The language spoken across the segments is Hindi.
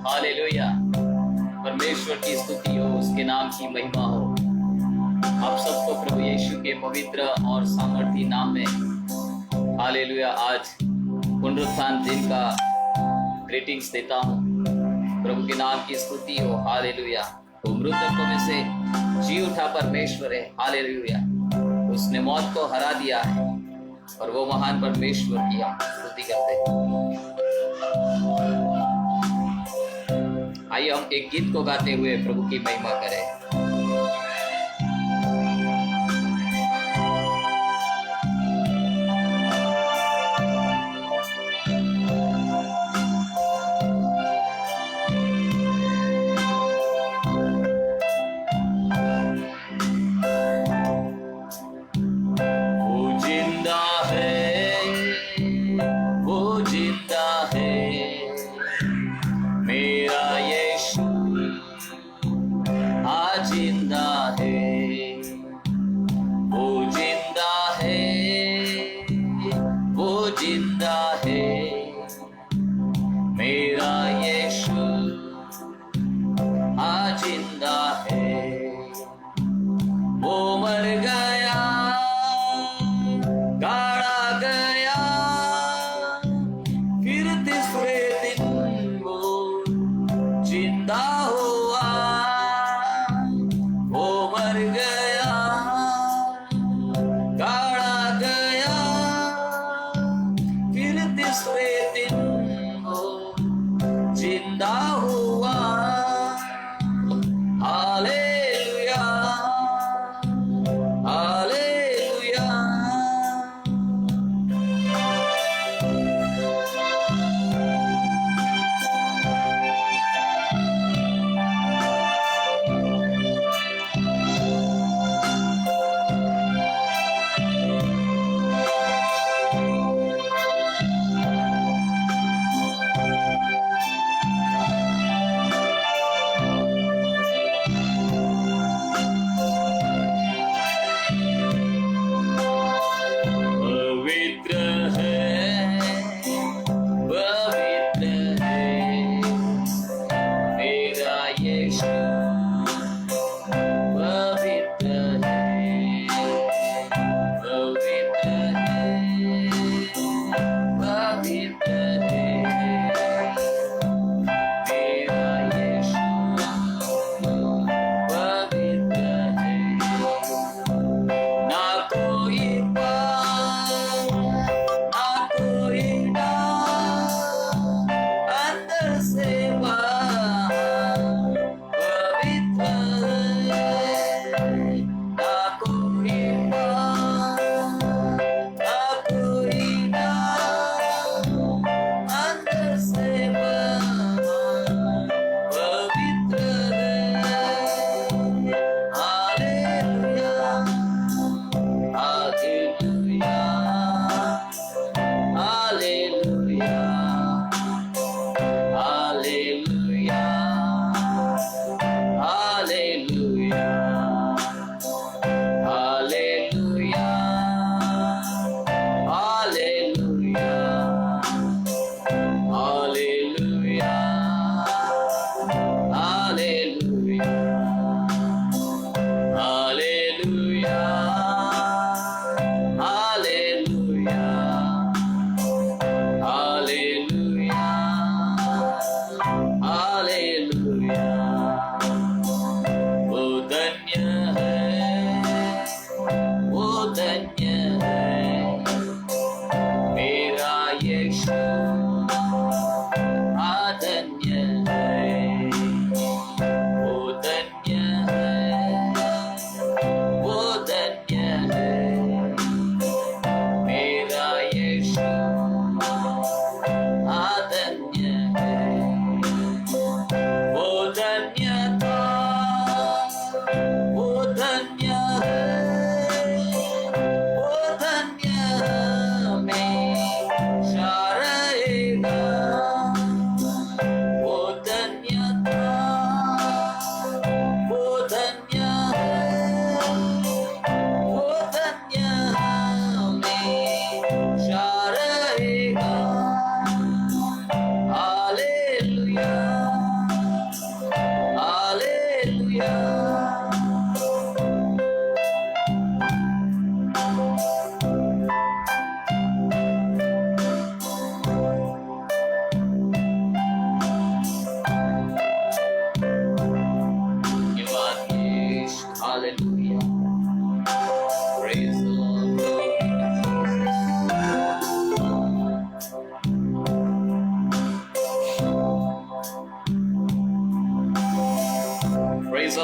हालेलुया। परमेश्वर की स्तुति हो, उसके नाम की महिमा हो। आप सबको प्रभु यीशु के पवित्र और सामर्थी नाम में हालेलुया आज पुनरुत्थान दिन का ग्रीटिंग्स देता हूँ। प्रभु के नाम की स्तुति हो, हालेलुया। वो मृतकों में से जी उठा परमेश्वर है, हालेलुया। उसने मौत को हरा दिया है और वो महान परमेश्वर की हम स्तुति करते हैं। आइए हम एक गीत को गाते हुए प्रभु की महिमा करें।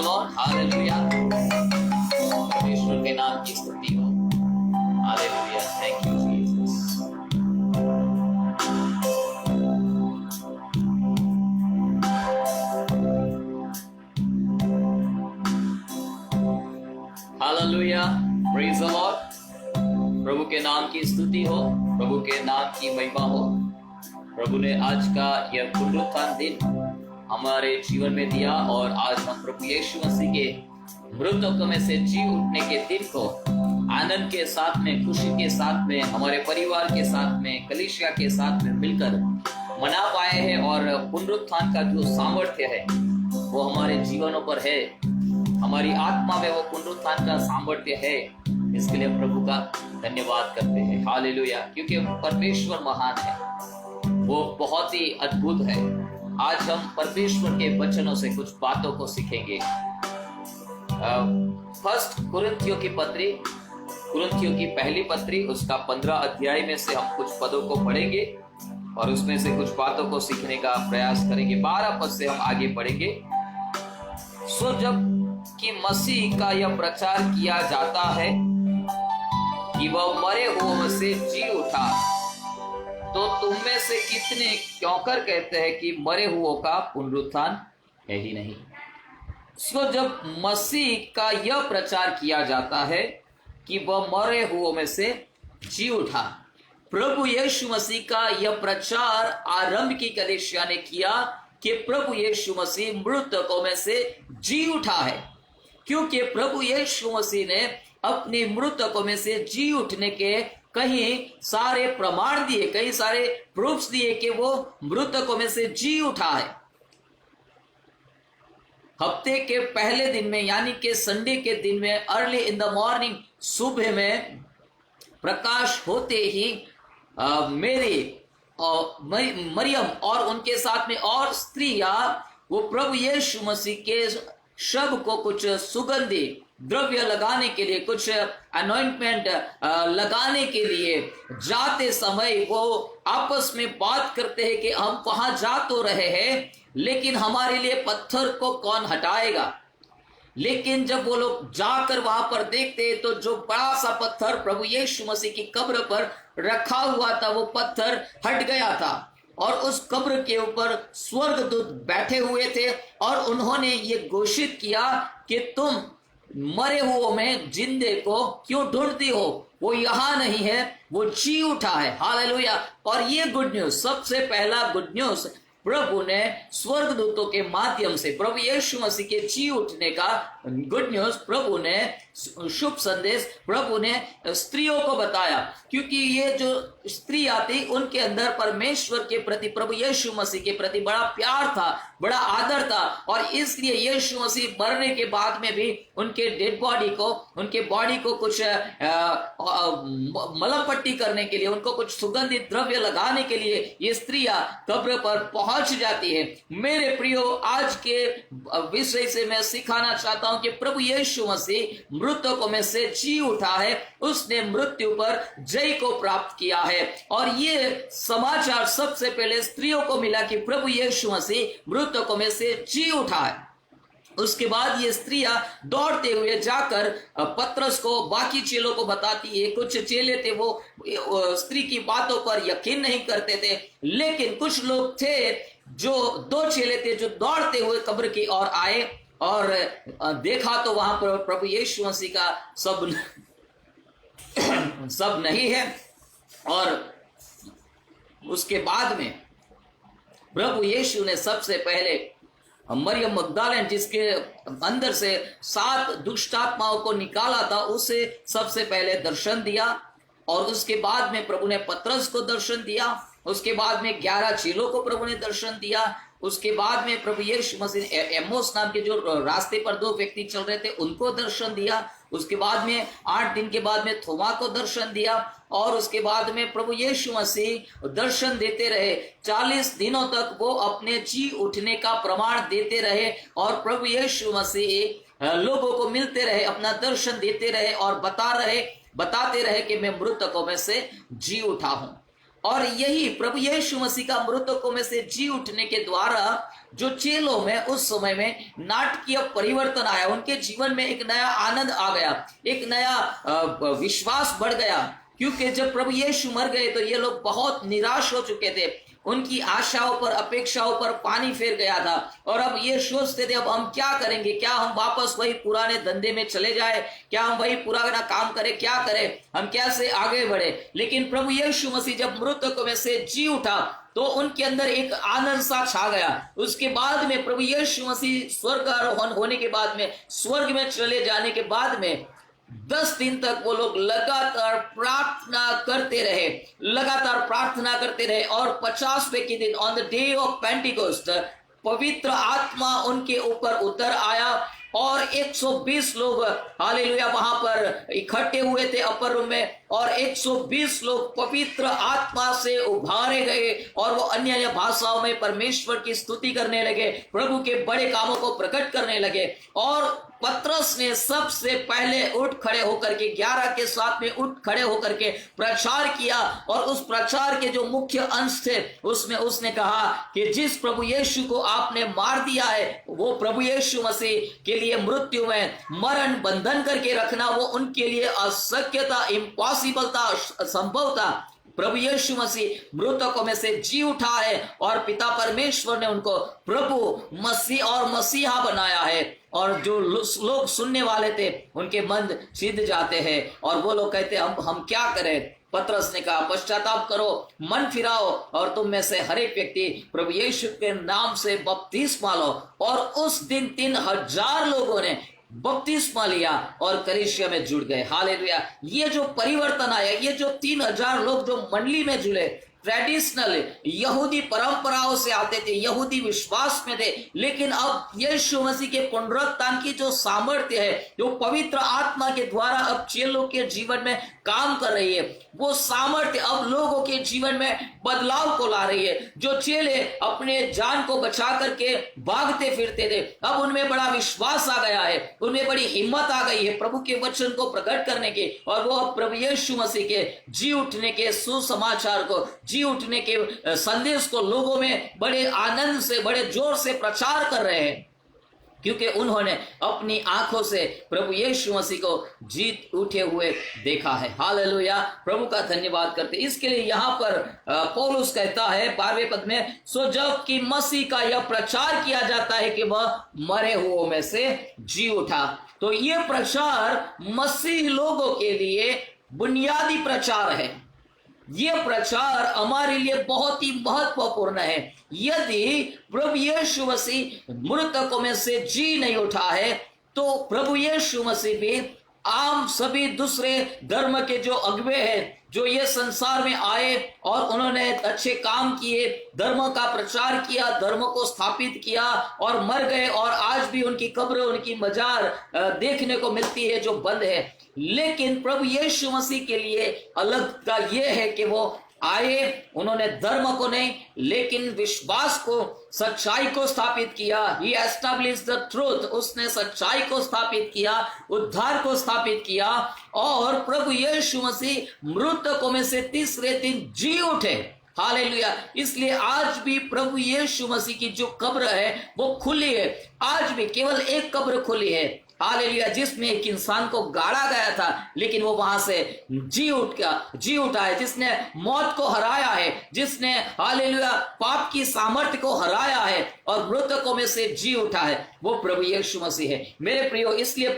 The lord, hallelujah. परमेश्वर के नाम की स्तुति हो, hallelujah. Thank you Jesus. Hallelujah, praise the lord. प्रभु के नाम की स्तुति हो, प्रभु के नाम की महिमा हो। प्रभु ने आज का यह पुनरुत्थान दिन हमारे जीवन में दिया और आज हम प्रभु यीशु मसीह के मृतकों में से जी उठने के दिन को आनंद के साथ में, खुशी के साथ में, हमारे परिवार के साथ में, कलीसिया के साथ में मिलकर मना पाए हैं। और पुनरुत्थान का जो सामर्थ्य है वो हमारे जीवनों पर है, हमारी आत्मा में वो पुनरुत्थान का सामर्थ्य है। इसके लिए प्रभु का धन्यवाद करते हैं, हालेलुया। क्योंकि परमेश्वर महान है, वो बहुत ही अद्भुत है। आज हम परमेश्वर के वचनों से कुछ बातों को सीखेंगे। फर्स्ट कुरिन्थियों की पत्री, कुरिन्थियों की पहली पत्री, उसका 15 अध्याय में से हम कुछ पदों को पढ़ेंगे और उसमें से कुछ बातों को सीखने का प्रयास करेंगे। 12 पद से हम आगे पढ़ेंगे। सो जब कि मसीह का यह प्रचार किया जाता है कि वह मरे हुओं से जी उठा, तो तुम में से कितने क्योंकर कहते हैं कि मरे हुओं का पुनरुत्थान है ही नहीं। सो जब मसीह का यह प्रचार किया जाता है कि वह मरे हुओं में से जी उठा, प्रभु यीशु मसीह का यह प्रचार आरंभ की कलीसिया ने किया कि प्रभु यीशु मसीह मृतकों में से जी उठा है। क्योंकि प्रभु यीशु मसीह ने अपने मृतकों में से जी उठने के कहीं सारे प्रमाण दिए, कई सारे प्रूफ्स दिए कि वो मृतकों में से जी उठा है। हफ्ते के पहले दिन में, यानी कि संडे के दिन में, अर्ली इन द मॉर्निंग, सुबह में प्रकाश होते ही मरियम और उनके साथ में और स्त्रियां वो प्रभु यीशु मसीह के शव को कुछ सुगंधी द्रव्य लगाने के लिए, कुछ अनॉइंटमेंट लगाने के लिए जाते समय वो आपस में बात करते हैं कि हम वहां जा तो रहे हैं, लेकिन हमारे लिए पत्थर को कौन हटाएगा। लेकिन जब वो लोग जाकर वहां पर देखते तो जो बड़ा सा पत्थर प्रभु यीशु मसीह की कब्र पर रखा हुआ था, वो पत्थर हट गया था और उस कब्र के ऊपर स्वर्गदूत बैठे हुए थे और उन्होंने ये घोषित किया कि तुम मरे हुओं में जिंदे को क्यों ढूंढती हो, वो यहां नहीं है, वो जी उठा है। हालेलुया। और ये गुड न्यूज, सबसे पहला गुड न्यूज प्रभु ने स्वर्गदूतों के माध्यम से, प्रभु यीशु मसीह के जी उठने का गुड न्यूज प्रभु ने, शुभ संदेश प्रभु ने स्त्रियों को बताया। क्योंकि ये जो स्त्री आती, उनके अंदर परमेश्वर के प्रति, प्रभु यीशु मसीह के प्रति बड़ा प्यार था, बड़ा आदर था, और इसलिए यीशु मसीह मरने के बाद में भी उनके डेड बॉडी को, उनके बॉडी को कुछ मलम पट्टी करने के लिए, उनको कुछ सुगंधित द्रव्य लगाने के लिए ये स्त्रियां कब्र पर पहुंच जाती है। मेरे प्रियो, आज के विषय से मैं सिखाना चाहता हूं कि प्रभु यीशु मसीह मृतकों में से जी उठा है, उसने मृत्यु पर जय को प्राप्त किया है। और ये समाचार सबसे पहले स्त्रियों को मिला कि प्रभु यीशु मसीह मृतकों में से जी उठा है। उसके बाद ये स्त्रियां दौड़ते हुए जाकर पतरस को, बाकी चेलों को बताती है। कुछ चेले थे वो स्त्री की बातों पर यकीन नहीं करते थे, लेकिन कुछ लोग थे, जो 2 चेले थे जो दौड़ते हुए कब्र की ओर आए और देखा तो वहां पर प्रभु यीशु मसीह का सब नहीं है। और उसके बाद में प्रभु यीशु ने सबसे पहले मरियम मगदलेन, जिसके अंदर से 7 दुष्ट आत्माओं को निकाला था, उसे सबसे पहले दर्शन दिया। और उसके बाद में प्रभु ने पतरस को दर्शन दिया। उसके बाद में 11 चेलों को प्रभु ने दर्शन दिया। उसके बाद में प्रभु यीशु मसीह ने एमोस नाम के जो रास्ते पर 2 व्यक्ति चल रहे थे उनको दर्शन दिया। उसके बाद में 8 दिन के बाद में थोमा को दर्शन दिया। और उसके बाद में प्रभु यीशु मसीह दर्शन देते रहे। 40 दिनों तक वो अपने जी उठने का प्रमाण देते रहे और प्रभु यीशु मसीह लोगों को मिलते रहे, अपना दर्शन देते रहे और बताते रहे कि मैं मृतकों में से जी उठा हूं। और यही प्रभु यीशु मसीह का मृतकों में से जी उठने के द्वारा जो चेलों में उस समय में नाटकीय परिवर्तन आया, उनके जीवन में एक नया आनंद आ गया, एक नया विश्वास बढ़ गया। क्योंकि जब प्रभु यीशु मर गए तो ये लोग बहुत निराश हो चुके थे, उनकी आशाओं पर अपेक्षाओं पर पानी फेर गया था और अब ये सोचते थे अब हम क्या करेंगे, क्या हम वापस वही पुराने धंधे में चले जाए, क्या हम वही पुराना काम करें, क्या करें, हम कैसे आगे बढ़े। लेकिन प्रभु यीशु मसीह जब मृतकों में से जी उठा तो उनके अंदर एक आनंद सा छा गया। उसके बाद में प्रभु यीशु मसीह स्वर्ग आरोहण होने के बाद में, स्वर्ग में चले जाने के बाद में 10 दिन तक वो लोग लगातार प्रार्थना करते रहे, लगातार प्रार्थना करते रहे। और 50वें के दिन on the day of Pentecost पवित्र आत्मा उनके ऊपर उतर आया और 120 लोग हालेलुया वहां पर इकट्ठे हुए थे अपर रूम में, और 120 लोग पवित्र आत्मा से उभारे गए और वो अन्य अन्य भाषाओं में परमेश्वर की स्तुति करने लगे, प्रभु के बड़े कामों को प्रकट करने लगे। और पतरस ने सबसे पहले उठ खड़े होकर के 11 के साथ में उठ खड़े होकर के प्रचार किया, और उस प्रचार के जो मुख्य अंश थे उसमें उसने कहा कि जिस प्रभु यीशु को आपने मार दिया है, वो प्रभु यीशु मसीह के लिए मृत्यु में मरण बंधन करके रखना वो उनके लिए अशक्य था, इम्पॉसिबल था, असंभव था। प्रभु यीशु मसीह मृतकों में से जी उठा है और पिता परमेश्वर ने उनको प्रभु मसीह और मसीहा बनाया है। और जो लोग सुनने वाले थे उनके मन सिद्ध जाते हैं और वो लोग कहते हम क्या करें। पतरस ने कहा पश्चाताप करो, मन फिराओ और तुम में से हर एक व्यक्ति प्रभु यीशु के नाम से बपतिस्मा लो। और उस दिन 3000 लोगों ने बपतिस्मा लिया और कलीसिया में जुड़ गए। हालेलुया। ये जो परिवर्तन आया, ये जो 3000 लोग जो मंडली में जुड़े, ट्रेडिशनल यहूदी परंपराओं से आते थे, यहूदी विश्वास में थे, लेकिन अब यीशु मसीह के पुनरुत्थान की जो सामर्थ्य है, जो पवित्र आत्मा के द्वारा अब चेलों के जीवन में काम कर रही है, वो सामर्थ्य अब लोगों के जीवन में बदलाव को ला रही है। जो चेले अपने जान को बचा करके भागते फिरते थे, अब उनमें बड़ा विश्वास आ गया है, उनमें बड़ी हिम्मत आ गई है प्रभु के वचन को प्रकट करने की, और वो अब प्रभु यीशु मसीह के जी उठने के सुसमाचार को, जी उठने के संदेश को लोगों में बड़े आनंद से, बड़े जोर से प्रचार कर रहे हैं, क्योंकि उन्होंने अपनी आंखों से प्रभु यीशु मसीह को जीत उठे हुए देखा है। हालेलुया। प्रभु का धन्यवाद करते। इसके लिए यहाँ पर पौलुस कहता है 12वें पद में, सो जब कि मसीह का यह प्रचार किया जाता है कि वह मरे हुओं में से जी उठा। तो ये प्रचार मसीह लोगों के लिए बुनियादी प्रचार है। ये प्रचार हमारे लिए बहुत ही महत्वपूर्ण है। यदि प्रभु यीशु मसीह मृतकों में से जी नहीं उठा है तो प्रभु यीशु मसीह भी आम सभी दूसरे धर्म के जो अगुवे हैं, जो ये संसार में आए और उन्होंने अच्छे काम किए, धर्म का प्रचार किया, धर्म को स्थापित किया और मर गए, और आज भी उनकी कब्र, उनकी मजार देखने को मिलती है जो बंद है। लेकिन प्रभु यीशु मसीह के लिए अलग का ये है कि वो आए, उन्होंने धर्म को नहीं लेकिन विश्वास को, सच्चाई को स्थापित किया। He established the truth, उसने सच्चाई को स्थापित किया, उद्धार को स्थापित किया, और प्रभु यीशु मसीह मृतकों में से तीसरे दिन जी उठे। हालेलुया। इसलिए आज भी प्रभु यीशु मसीह की जो कब्र है वो खुली है। आज भी केवल एक कब्र खुली है, हालेलुया, जिसमें एक इंसान को गाड़ा गया था, लेकिन वो वहां से जी उठा है, जिसने मौत को हराया है, जिसने हालेलुया पाप की सामर्थ्य को हराया है और मृतकों में से जी उठा है, वो प्रभु यीशु मसीह है। मेरे प्रियो, इसलिए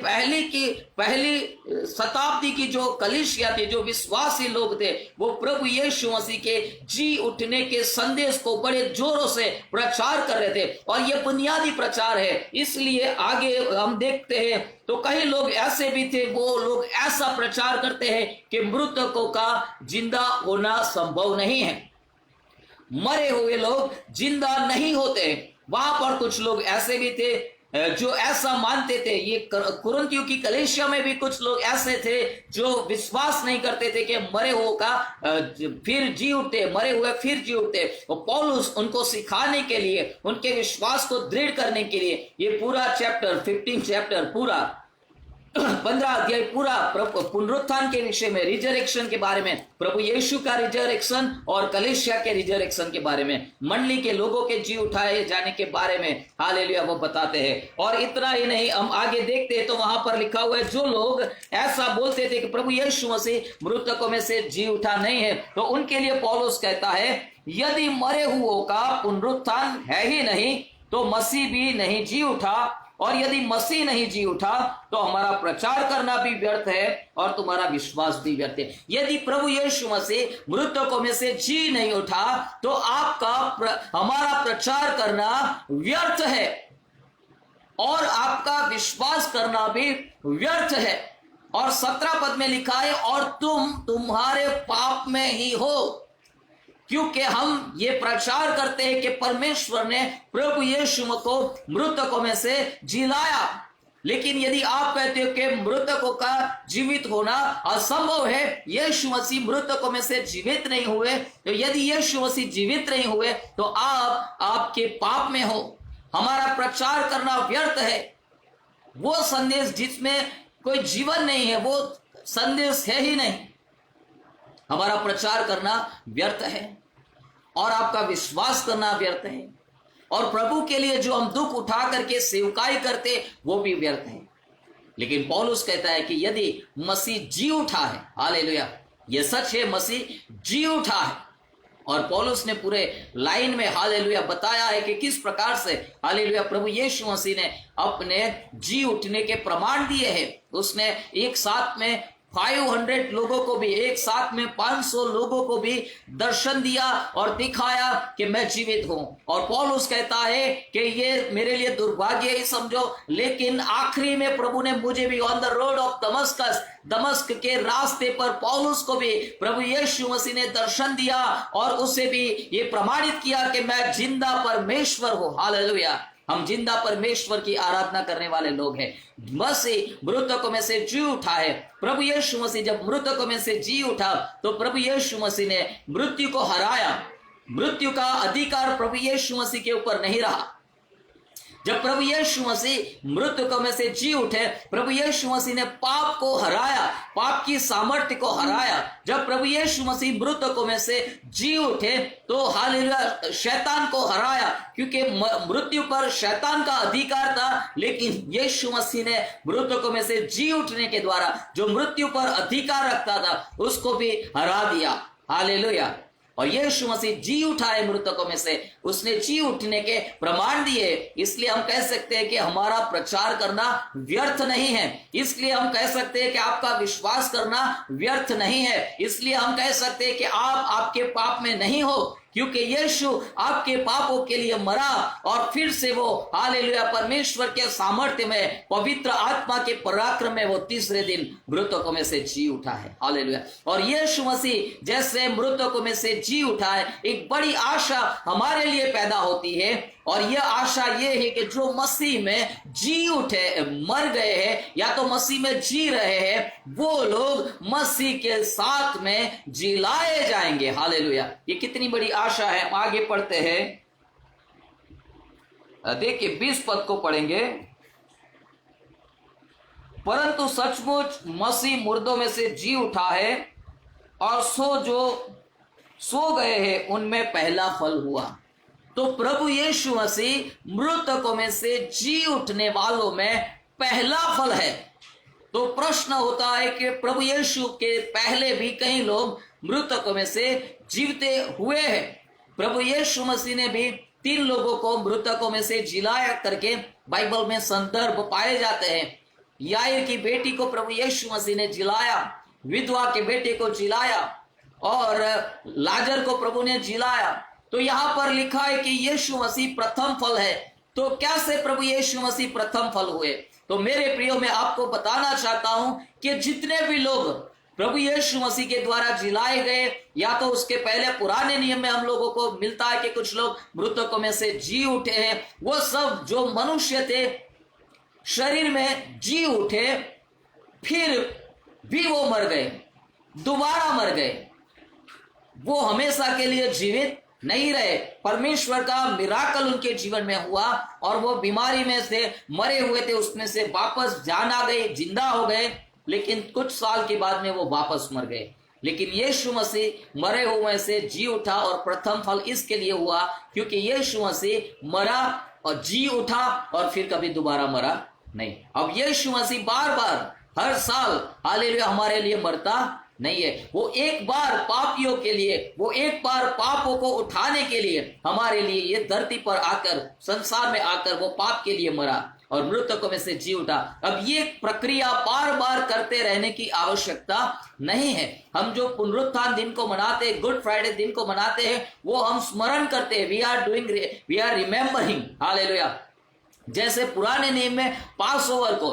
पहली शताब्दी की जो कलीसिया थी, जो विश्वासी लोग थे, वो प्रभु यीशु मसीह के जी उठने के संदेश को बड़े जोरों से प्रचार कर रहे थे, और ये बुनियादी प्रचार है। इसलिए आगे हम देखते हैं तो कई लोग ऐसे भी थे, वो लोग ऐसा प्रचार करते हैं कि मृतकों का जिंदा होना संभव नहीं है, मरे हुए लोग जिंदा नहीं होते। वहां पर कुछ लोग ऐसे भी थे जो ऐसा मानते थे। ये कुरिन्थियों की कलीसिया में भी कुछ लोग ऐसे थे जो विश्वास नहीं करते थे कि मरे हुए का फिर जी उठते, मरे हुए फिर जी उठते। और पौलुस उनको सिखाने के लिए, उनके विश्वास को दृढ़ करने के लिए ये पूरा चैप्टर 15 चैप्टर पूरा 15 अध्याय पूरा पुनरुत्थान के विषय में, रिजरेक्शन के बारे में, प्रभु यीशु का रिजरेक्शन और कलीसिया के रिजरेक्शन के बारे में, मंडली के लोगों के जी उठाए जाने के बारे में हालेलुया वो बताते हैं। और इतना ही नहीं, हम आगे देखते हैं तो वहां पर लिखा हुआ है, जो लोग ऐसा बोलते थे कि प्रभु यीशु मसीह मृतकों में से जी उठा नहीं है, तो उनके लिए पौलुस कहता है, यदि मरे हुओं का पुनरुत्थान है ही नहीं तो मसीह भी नहीं जी उठा, और यदि मसीह नहीं जी उठा तो हमारा प्रचार करना भी व्यर्थ है और तुम्हारा विश्वास भी व्यर्थ है। यदि प्रभु यीशु मसीह मृतकों में से जी नहीं उठा तो हमारा प्रचार करना व्यर्थ है और आपका विश्वास करना भी व्यर्थ है। और 17 पद में लिखा है, और तुम तुम्हारे पाप में ही हो, क्योंकि हम ये प्रचार करते हैं कि परमेश्वर ने प्रभु यीशु को मृतकों में से जिलाया। लेकिन यदि आप कहते हो कि मृतकों का जीवित होना असंभव है, यीशु मसीह मृतकों में से जीवित नहीं हुए, तो यदि यीशु मसीह जीवित नहीं हुए तो आप आपके पाप में हो, हमारा प्रचार करना व्यर्थ है। वो संदेश जिसमें कोई जीवन नहीं है वो संदेश है ही नहीं, हमारा प्रचार करना व्यर्थ है और आपका विश्वास करना व्यर्थ है, और प्रभु के लिए जो हम दुख उठा करके सेवकाई करते वो भी व्यर्थ है। लेकिन पौलुस कहता है कि यदि मसीह जी उठा है, हालेलुया, ये सच है, मसीह जी उठा है। और पौलुस ने पूरे लाइन में हालेलुया बताया है कि किस प्रकार से हालेलुया प्रभु यीशु मसीह ने अपने जी उठने के प्रमाण दिए हैं। उसने एक साथ में 500 लोगों को भी, एक साथ में 500 लोगों को भी दर्शन दिया और दिखाया कि मैं जीवित हूं। और पौलुस कहता है कि ये मेरे लिए दुर्भाग्य ही समझो, लेकिन आखिरी में प्रभु ने मुझे भी on the road of Damascus, दमस्क के रास्ते पर पौलुस को भी प्रभु यीशु मसीह ने दर्शन दिया और उसे भी ये प्रमाणित किया कि मैं जिंदा परमेश्वर हूं। हालेलुया, हम जिंदा परमेश्वर की आराधना करने वाले लोग हैं। मसीह मृतकों में से जी उठा है। प्रभु यीशु मसीह जब मृतकों में से जी उठा तो प्रभु यीशु मसीह ने मृत्यु को हराया। मृत्यु का अधिकार प्रभु यीशु मसीह के ऊपर नहीं रहा। जब प्रभु यीशु मसीह मृतकों में से जी उठे, प्रभु यीशु मसीह ने पाप को हराया, पाप की सामर्थ्य को हराया। जब प्रभु यीशु मसीह मृतकों में से जी उठे तो हालेलुया शैतान को हराया, क्योंकि मृत्यु पर शैतान का अधिकार था, लेकिन यीशु मसीह ने मृतकों में से जी उठने के द्वारा जो मृत्यु पर अधिकार रखता था उसको भी हरा दिया। हालेलुया। और यीशु मसीह जी उठाए मृतकों में से, उसने जी उठने के प्रमाण दिए। इसलिए हम कह सकते हैं कि हमारा प्रचार करना व्यर्थ नहीं है। इसलिए हम कह सकते हैं कि आपका विश्वास करना व्यर्थ नहीं है। इसलिए हम कह सकते हैं कि आप आपके पाप में नहीं हो, क्योंकि यीशु आपके पापों के लिए मरा और फिर से वो हालेलुया परमेश्वर के सामर्थ्य में, पवित्र आत्मा के पराक्रम में वो तीसरे दिन मृतकों में से जी उठा है। हालेलुया। और यीशु मसीह जैसे मृतकों में से जी उठा है, एक बड़ी आशा हमारे लिए पैदा होती है। और यह आशा ये है कि जो मसीह में जी उठे, मर गए हैं या तो मसीह में जी रहे हैं, वो लोग मसीह के साथ में जिलाए जाएंगे। हालेलुया। ये कितनी बड़ी आशा है। हम आगे पढ़ते हैं, देखिए 20 पद को पढ़ेंगे। परंतु सचमुच मसीह मुर्दों में से जी उठा है और जो सो गए हैं उनमें पहला फल हुआ। तो प्रभु यीशु मसीह मृतकों में से जी उठने वालों में पहला फल है। तो प्रश्न होता है कि प्रभु यीशु के पहले भी कई लोग मृतकों में से जीवते हुए हैं। प्रभु यीशु मसीह ने भी 3 लोगों को मृतकों में से जिलाया करके बाइबल में संदर्भ पाए जाते हैं। याईर की बेटी को प्रभु यीशु मसीह ने जिलाया, विधवा के बेटे को जिलाया और लाजर को प्रभु ने जिलाया। तो यहां पर लिखा है कि यीशु मसीह प्रथम फल है। तो कैसे प्रभु यीशु मसीह प्रथम फल हुए? तो मेरे प्रियो, मैं आपको बताना चाहता हूं कि जितने भी लोग प्रभु यीशु मसीह के द्वारा जिलाए गए, या तो उसके पहले पुराने नियम में हम लोगों को मिलता है कि कुछ लोग मृतकों में से जी उठे हैं, वो सब जो मनुष्य थे शरीर में जी उठे, फिर भी वो मर गए, दोबारा मर गए, वो हमेशा के लिए जीवित नहीं रहे। परमेश्वर का मिराकल उनके जीवन में हुआ और वो बीमारी में से मरे हुए थे, उसमें से वापस जान आ गए, जिंदा हो गए। लेकिन कुछ साल के बाद में वो वापस मर गए। लेकिन यीशु मसीह मरे हुए से जी उठा, और प्रथम फल इसके लिए हुआ क्योंकि यीशु मसीह मरा और जी उठा और फिर कभी दोबारा मरा नहीं। अब यीशु मसीह बार बार हर साल हालेलुया हमारे लिए मरता नहीं है। वो एक बार पापियों के लिए, वो एक बार पापों को उठाने के लिए हमारे लिए ये धरती पर आकर, संसार में आकर वो पाप के लिए मरा और मृतकों में से जी उठा। अब ये प्रक्रिया बार बार करते रहने की आवश्यकता नहीं है। हम जो पुनरुत्थान दिन को मनाते हैं, गुड फ्राइडे दिन को मनाते हैं, वो हम स्मरण करते हैं। We are remembering hallelujah. जैसे पुराने नियम में पास ओवर को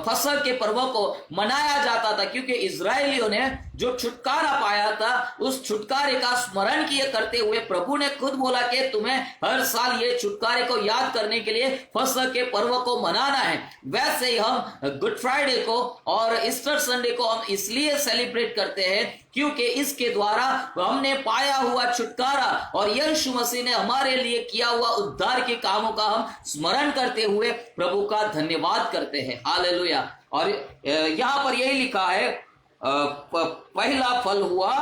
फसह के पर्व को मनाया जाता था, क्योंकि इजरायलियों ने जो छुटकारा पाया था उस छुटकारे का स्मरण किए करते हुए प्रभु ने खुद बोला कि तुम्हें हर साल ये छुटकारे को याद करने के लिए फसह के पर्व को मनाना है। वैसे ही हम गुड फ्राइडे को और ईस्टर संडे को हम इसलिए सेलिब्रेट करते हैं क्योंकि इसके द्वारा हमने पाया हुआ छुटकारा और यीशु मसीह ने हमारे लिए किया हुआ उद्धार के कामों का हम स्मरण करते हुए प्रभु का धन्यवाद करते हैं। हालेलुया। और यहां पर यही लिखा है, पहला फल हुआ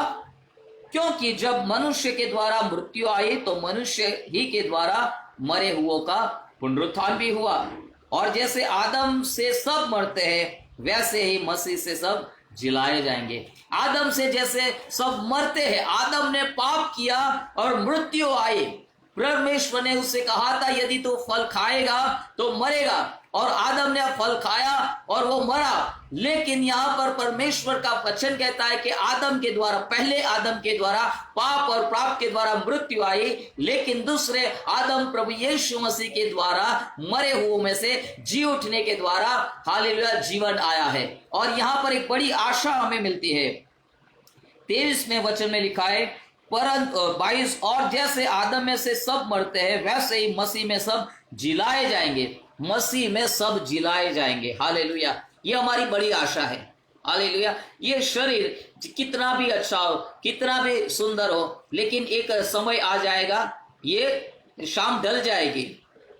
क्योंकि जब मनुष्य के द्वारा मृत्यु आई तो मनुष्य ही के द्वारा मरे हुओं का पुनरुत्थान भी हुआ। और जैसे आदम से सब मरते हैं वैसे ही मसीह से सब जिलाए जाएंगे। आदम से जैसे सब मरते हैं, आदम ने पाप किया और मृत्यु आई। परमेश्वर ने उससे कहा था यदि तू फल खाएगा तो मरेगा, और आदम ने फल खाया और वो मरा। लेकिन यहाँ पर परमेश्वर का वचन कहता है कि आदम के द्वारा, पहले आदम के द्वारा पाप और पाप के द्वारा मृत्यु आई, लेकिन दूसरे आदम प्रभु यीशु मसीह के द्वारा मरे हुए में से जी उठने के द्वारा हालेलुया जीवन आया है। और यहाँ पर एक बड़ी आशा हमें मिलती है। 23वें वचन में लिखा है, परंतु 22, और जैसे आदम में से सब मरते हैं वैसे ही मसीह में सब जिलाए जाएंगे। मसीह में सब जिलाए जाएंगे। हालेलुया। ये हमारी बड़ी आशा है। हालेलुया। ये शरीर कितना भी अच्छा हो, कितना भी सुंदर हो, लेकिन एक समय आ जाएगा, ये शाम ढल जाएगी,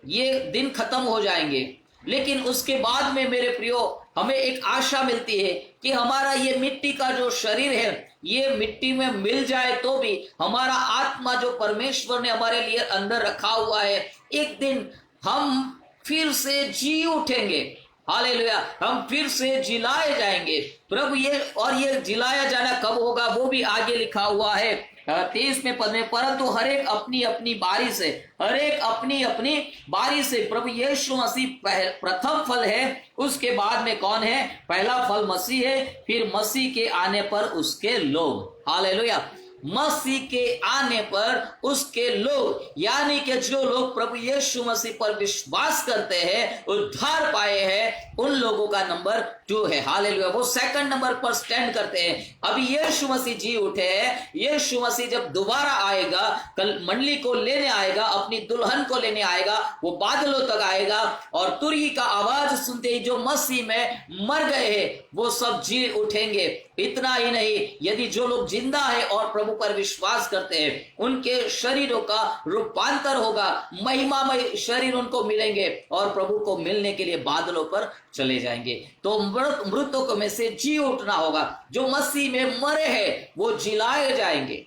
ये दिन खत्म हो जाएंगे। लेकिन उसके बाद में मेरे प्रियो हमें एक आशा मिलती है कि हमारा ये मिट्टी का जो शरीर है ये मिट्टी में मिल जाए तो भी हमारा आत्मा जो परमेश्वर ने हमारे लिए अंदर रखा हुआ है, एक दिन हम फिर से जी उठेंगे। हालेलुया। हम फिर से जिलाए जाएंगे प्रभु। ये जिलाया जाना कब होगा वो भी आगे लिखा हुआ है 23वें पद में, परंतु हरेक अपनी अपनी बारी से, हरेक अपनी अपनी बारी से। प्रभु यीशु मसीह प्रथम फल है, उसके बाद में कौन है? पहला फल मसीह है, फिर मसीह के आने पर उसके लोग। हालेलुया। मसीह के आने पर उसके लोग, यानी कि जो लोग प्रभु यीशु मसीह पर विश्वास करते हैं, उद्धार पाए हैं, उन लोगों का नंबर 2 है। हालेलुया। वो सेकंड नंबर पर स्टैंड करते हैं। अभी यीशु मसीह जी उठे हैं। यीशु मसीह जब दोबारा आएगा, कल मंडली को लेने आएगा, अपनी दुल्हन को लेने आएगा, वो बादलों तक आएगा और तुरही का आवाज सुनते ही जो मसीह में मर गए हैं वो सब जी उठेंगे। इतना ही नहीं, यदि जो लोग जिंदा है और प्रभु पर विश्वास करते हैं, उनके शरीरों का रूपांतर होगा, महिमामय शरीर उनको मिलेंगे और प्रभु को मिलने के लिए बादलों पर चले जाएंगे। तो मृतकों में से जी उठना होगा। जो मसीह में मरे हैं वो जिलाए जाएंगे।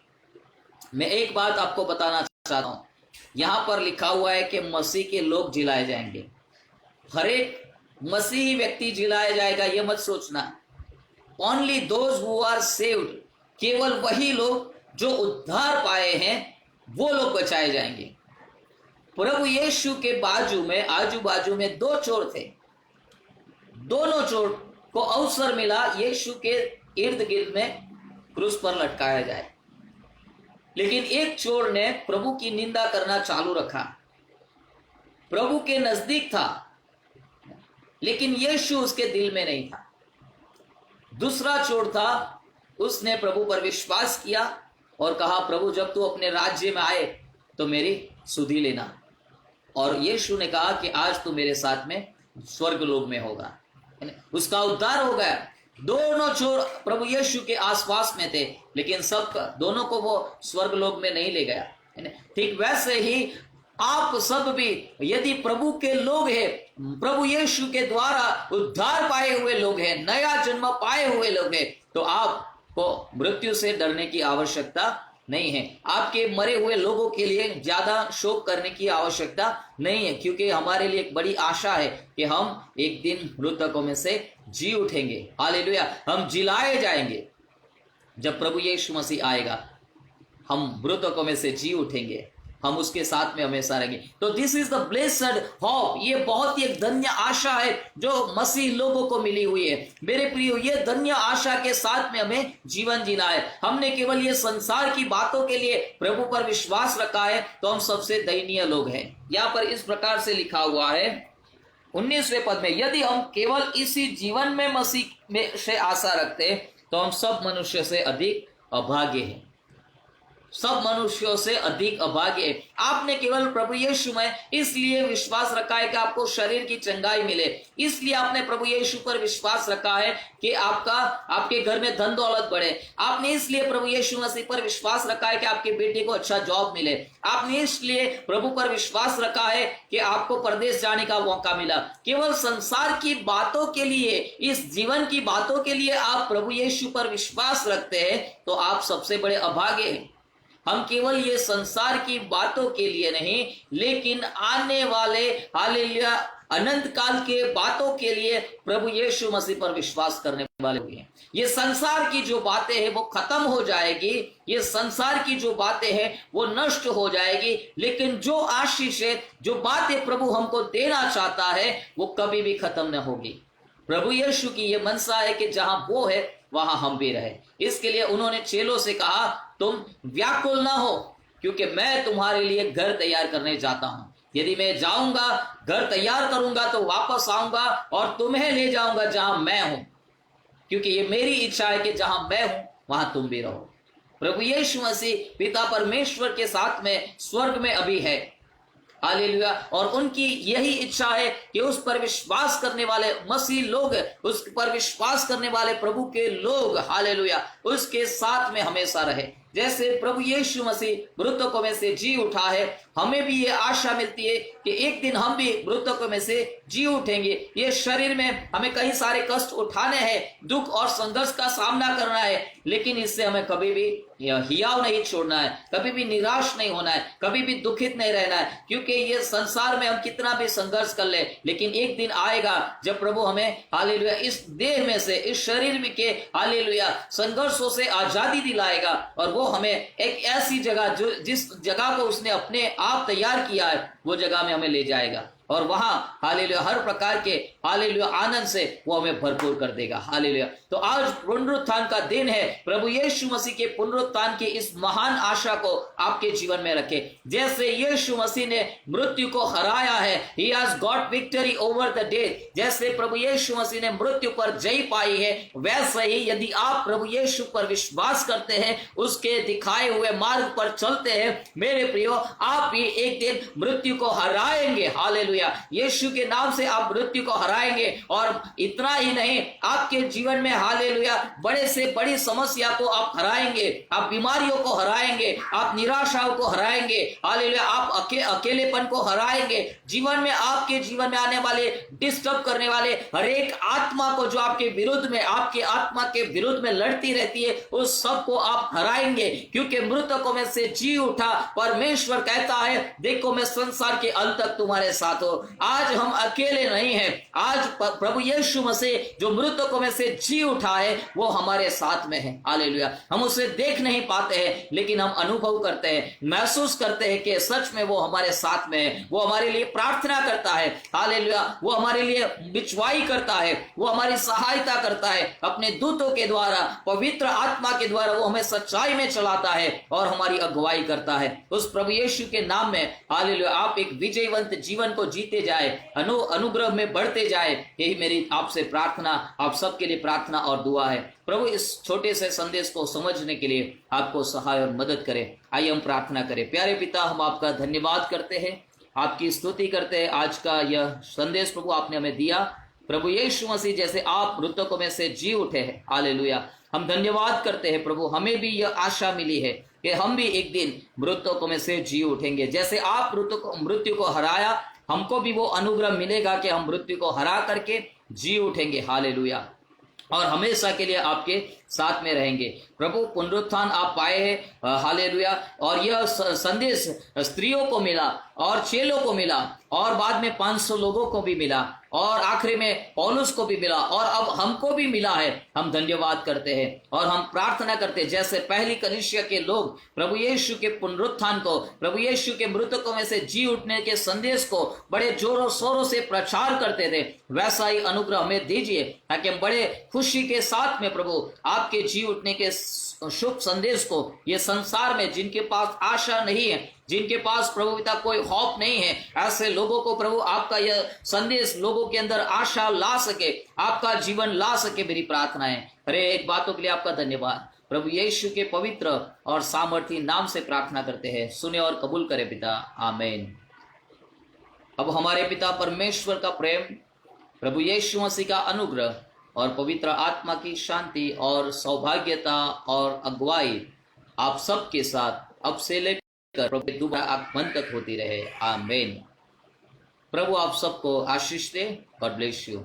मैं एक बात आपको बताना चाहता हूं, यहां पर लिखा हुआ है कि मसीह के लोग जिलाए जाएंगे। हर एक मसीही व्यक्ति जिलाया जाएगा, ये मत सोचना। Only those who are saved, केवल वही लोग जो उद्धार पाए हैं वो लोग बचाए जाएंगे। प्रभु यीशु के आजू बाजू में 2 चोर थे। दोनों चोर को अवसर मिला यीशु के इर्द गिर्द में क्रूस पर लटकाया जाए, लेकिन एक चोर ने प्रभु की निंदा करना चालू रखा। प्रभु के नजदीक था, लेकिन यीशु उसके दिल में नहीं था। दूसरा चोर था, उसने प्रभु पर विश्वास किया और कहा, प्रभु जब तू अपने राज्य में आए तो मेरी सुधि लेना। और यीशु ने कहा कि आज तू मेरे साथ में स्वर्ग लोक में होगा। उसका उद्धार हो गया। दोनों छोर प्रभु यीशु के आसपास में थे, लेकिन सब दोनों को वो स्वर्ग लोक में नहीं ले गया। ठीक वैसे ही आप सब भी यदि प्रभु के लोग हैं, प्रभु यीशु के द्वारा उद्धार पाए हुए लोग हैं, नया जन्म पाए हुए लोग हैं, तो आपको मृत्यु से डरने की आवश्यकता नहीं है। आपके मरे हुए लोगों के लिए ज्यादा शोक करने की आवश्यकता नहीं है, क्योंकि हमारे लिए एक बड़ी आशा है कि हम एक दिन मृतकों में से जी उठेंगे। हालेलुया, हम जिलाए जाएंगे। जब प्रभु यीशु मसीह आएगा, हम मृतकों में से जी उठेंगे, हम उसके साथ में हमेशा रहेंगे। तो this is the blessed hope, ये बहुत ही एक धन्य आशा है जो मसीह लोगों को मिली हुई है। मेरे प्रियो, ये धन्य आशा के साथ में हमें जीवन जीना है। हमने केवल ये संसार की बातों के लिए प्रभु पर विश्वास रखा है, तो हम सबसे दयनीय लोग हैं। यहाँ पर इस प्रकार से लिखा हुआ है 19वें पद में, यदि हम केवल इसी जीवन में मसीह में से आशा रखते हैं, तो हम सब मनुष्य से अधिक अभागे हैं। सब मनुष्यों से अधिक अभागे है। आपने केवल प्रभु यीशु में इसलिए विश्वास रखा है कि आपको शरीर की चंगाई मिले, इसलिए आपने प्रभु यीशु पर विश्वास रखा है कि आपके घर में धन दौलत बढ़े। आपने इसलिए प्रभु यीशु मसीह पर विश्वास रखा है कि आपके बेटे को अच्छा जॉब मिले। आपने इसलिए प्रभु पर विश्वास रखा है कि आपको परदेश जाने का मौका मिला। केवल संसार की बातों के लिए, इस जीवन की बातों के लिए आप प्रभु यीशु पर विश्वास रखते हैं, तो आप सबसे बड़े अभागे हैं। हम केवल ये संसार की बातों के लिए नहीं, लेकिन आने वाले हालेलुया अनंत काल के बातों के लिए प्रभु यीशु मसीह पर विश्वास करने वाले हुए। ये संसार की जो बातें हैं वो खत्म हो जाएगी, ये संसार की जो बातें हैं वो नष्ट हो जाएगी, लेकिन जो आशीष है, जो बातें प्रभु हमको देना चाहता है, वो कभी भी खत्म न होगी। प्रभु यीशु की ये मनसा है कि जहां वो है वहां हम भी रहे। इसके लिए उन्होंने चेलों से कहा, तुम व्याकुल ना हो, क्योंकि मैं तुम्हारे लिए घर तैयार करने जाता हूं। यदि मैं जाऊंगा, घर तैयार करूंगा, तो वापस आऊंगा और तुम्हें ले जाऊंगा जहां मैं हूं, क्योंकि ये मेरी इच्छा है कि जहां मैं हूं वहां तुम भी रहो। प्रभु यीशु मसीह पिता परमेश्वर के साथ में स्वर्ग में अभी है। हालेलुया, और उनकी यही इच्छा है कि उस पर विश्वास करने वाले मसीह लोग, उस पर विश्वास करने वाले प्रभु के लोग, हालेलुया, उसके साथ में हमेशा रहे। जैसे प्रभु यीशु मसीह मृतकों में से जी उठा है, हमें भी ये आशा मिलती है कि एक दिन हम भी मृतकों में से जी उठेंगे। ये शरीर में हमें कई सारे कष्ट उठाने हैं, दुख और संघर्ष का सामना करना है, लेकिन इससे हमें कभी भी हियाव नहीं छोड़ना है, कभी भी निराश नहीं होना है, कभी भी दुखित नहीं रहना है। क्योंकि ये संसार में हम कितना भी संघर्ष कर ले, लेकिन एक दिन आएगा जब प्रभु हमें हालेलुया इस देह में से, इस शरीर में के हालेलुया संघर्षों से आजादी दिलाएगा, और वो हमें एक ऐसी जगह, जो जिस जगह को उसने अपने आप तैयार किया है, वो जगह में हमें ले जाएगा, और वहां हालेलुया हर प्रकार के हालेलुया आनंद से वो हमें भरपूर कर देगा। हालेलुया। तो आज पुनरुत्थान का दिन है। प्रभु यीशु मसीह के पुनरुत्थान की इस महान आशा को आपके जीवन में रखें। जैसे यीशु मसीह ने मृत्यु को हराया है, he has got victory over the death, जैसे प्रभु यीशु मसीह ने मृत्यु पर जय पाई है, वैसे ही यदि आप प्रभु यीशु पर विश्वास करते हैं, उसके दिखाए हुए मार्ग पर चलते हैं, मेरे प्रियो, आप भी एक दिन मृत्यु को हराएंगे। हालेलुया। यीशु के नाम से आप मृत्यु को हराएंगे, और इतना ही नहीं, आपके जीवन में हालेलुया बड़े से बड़ी समस्या को आप हराएंगे, आप बीमारियों को हराएंगे, आप निराशाओं को हराएंगे, हालेलुया आप अकेलेपन को हराएंगे। जीवन में, आपके जीवन में आने वाले डिस्टर्ब करने वाले हर एक आत्मा को, जो आपके विरुद्ध में, आपके आत्मा के विरुद्ध में लड़ती रहती है, उस सब को आप हराएंगे, क्योंकि मृतकों में से जी उठा परमेश्वर कहता है, देखो मैं संसार के अंत तक तुम्हारे साथ हूं। आज हम अकेले नहीं हैं। आज प्रभु यीशु मसीह जो मृतकों में से जी उठा है, वो हमारे साथ में है। हालेलुया। हम उसे देख नहीं पाते हैं, लेकिन हम अनुभव करते हैं, महसूस करते हैं कि सच में वो हमारे साथ में है। वो हमारे लिए प्रार्थना करता है। हालेलुया। वो हमारे लिए बिचवाई करता है, वो हमारी सहायता करता है। अपने दूतों के द्वारा, पवित्र आत्मा के द्वारा वो हमें सच्चाई में चलाता है और हमारी अगुवाई करता है। उस प्रभु यीशु के नाम में हालेलुया आप एक विजयवंत जीवन को जीते जाए, अनुग्रह में बढ़ते जाए, यही मेरी आपसे प्रार्थना, आप सबके लिए प्रार्थना और दुआ है। प्रभु इस छोटे से संदेश को समझने के लिए आपको सहाय और मदद करे। आइए हम प्रार्थना करें। प्यारे पिता, हम आपका धन्यवाद करते हैं, आपकी स्तुति करते हैं। आज का यह संदेश प्रभु आपने हमें दिया, प्रभु यीशु मसीह जैसे आप मृतकों में से जी उठे हैं, हालेलुया, हम धन्यवाद करते हैं प्रभु। हमें भी यह आशा मिली है कि हम भी एक दिन मृतकों में से जी उठेंगे। जैसे आप मृत्यु को हराया, हमको भी वो अनुग्रह मिलेगा कि हम मृत्यु को हरा करके जी उठेंगे, हालेलुया, और हमेशा के लिए आपके साथ में रहेंगे। प्रभु पुनरुत्थान आप पाए हैं, हालेलुया, और यह संदेश स्त्रियों को मिला और चेलों को मिला और बाद में 500 लोगों को भी मिला और आखिरी में पौलुस को भी मिला और अब हमको भी मिला है। हम धन्यवाद करते हैं और हम प्रार्थना करते हैं जैसे पहली कलीसिया के लोग प्रभु यीशु के पुनरुत्थान को, प्रभु यीशु के मृतकों में से जी उठने के संदेश को बड़े जोरों शोरों से प्रचार करते थे, वैसा ही अनुग्रह हमें दीजिए ताकि हम बड़े खुशी के साथ में प्रभु आपके जी उठने के शुभ संदेश को ये संसार में जिनके पास आशा नहीं है, जिनके पास प्रभु पिता कोई खौफ नहीं है, ऐसे लोगों को प्रभु आपका यह संदेश लोगों के अंदर आशा ला सके, आपका जीवन ला सके, मेरी प्रार्थना है। अरे एक बातों के लिए आपका धन्यवाद प्रभु यीशु के पवित्र और सामर्थी नाम से प्रार्थना करते हैं, सुने और कबूल करे पिता, आमीन। अब हमारे पिता परमेश्वर का प्रेम, प्रभु यीशु मसीह का अनुग्रह और पवित्र आत्मा की शांति और सौभाग्यता और अगुवाई आप सबके साथ अब से लेकर प्रभु दोबारा आगमन तक होती रहे, आमीन। प्रभु आप सबको आशीष दे। God bless you.